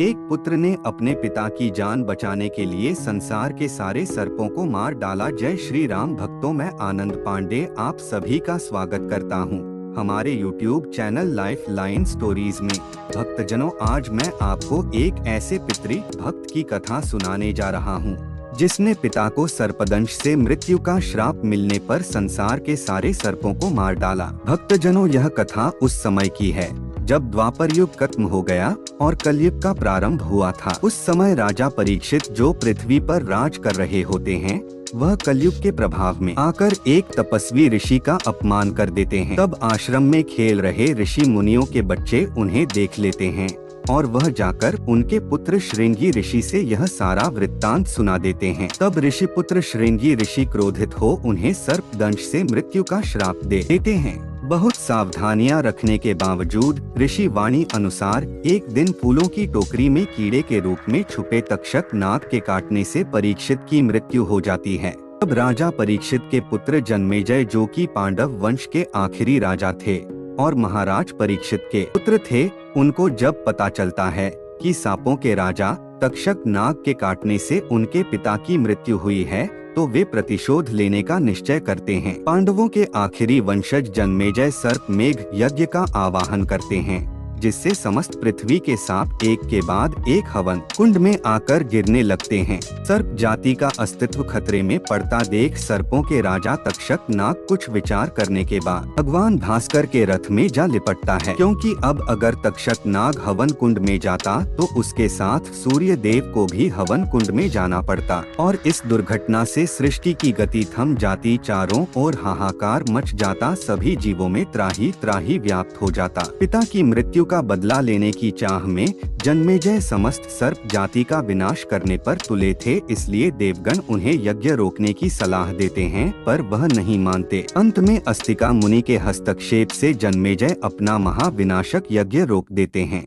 एक पुत्र ने अपने पिता की जान बचाने के लिए संसार के सारे सर्पों को मार डाला। जय श्री राम भक्तों, मैं आनंद पांडे आप सभी का स्वागत करता हूं हमारे YouTube channel life line stories में। भक्तजनों, आज मैं आपको एक ऐसे पितृ भक्त की कथा सुनाने जा रहा हूं, जिसने पिता को सर्पदंश से मृत्यु का श्राप मिलने पर संसार के सारे सर्पों को मार डाला। भक्तजनों, यह कथा उस समय की है जब द्वापर युग खत्म हो गया और कलयुग का प्रारंभ हुआ था। उस समय राजा परीक्षित, जो पृथ्वी पर राज कर रहे होते हैं, वह कलयुग के प्रभाव में आकर एक तपस्वी ऋषि का अपमान कर देते हैं। तब आश्रम में खेल रहे ऋषि मुनियों के बच्चे उन्हें देख लेते हैं और वह जाकर उनके पुत्र श्रृंगी ऋषि से यह सारा वृत्तांत सुना देते हैं। तब ऋषि पुत्र श्रृंगी ऋषि क्रोधित हो उन्हें सर्पदंश से मृत्यु का श्राप दे देते हैं। बहुत सावधानियां रखने के बावजूद ऋषि वाणी अनुसार एक दिन फूलों की टोकरी में कीड़े के रूप में छुपे तक्षक नाग के काटने से परीक्षित की मृत्यु हो जाती है। तब राजा परीक्षित के पुत्र जन्मेजय, जो कि पांडव वंश के आखिरी राजा थे और महाराज परीक्षित के पुत्र थे, उनको जब पता चलता है कि सांपों के राजा तक्षक नाग के काटने से उनके पिता की मृत्यु हुई है, तो वे प्रतिशोध लेने का निश्चय करते हैं। पांडवों के आखिरी वंशज जन्मेजय सर्प मेघ यज्ञ का आवाहन करते हैं, जिससे समस्त पृथ्वी के सांप एक के बाद एक हवन कुंड में आकर गिरने लगते हैं। सर्प जाति का अस्तित्व खतरे में पड़ता देख सर्पों के राजा तक्षक नाग कुछ विचार करने के बाद भगवान भास्कर के रथ में जा लिपटता है, क्योंकि अब अगर तक्षक नाग हवन कुंड में जाता तो उसके साथ सूर्य देव को भी हवन कुंड में जाना पड़ता और इस दुर्घटना से सृष्टि की गति थम जाती, चारों ओर हाहाकार मच जाता, सभी जीवों में त्राही त्राही व्याप्त हो जाता। पिता की मृत्यु का बदला लेने की चाह में जन्मेजय समस्त सर्प जाति का विनाश करने पर तुले थे, इसलिए देवगण उन्हें यज्ञ रोकने की सलाह देते हैं, पर वह नहीं मानते। अंत में अस्तिका मुनि के हस्तक्षेप से जन्मेजय अपना महाविनाशक यज्ञ रोक देते हैं।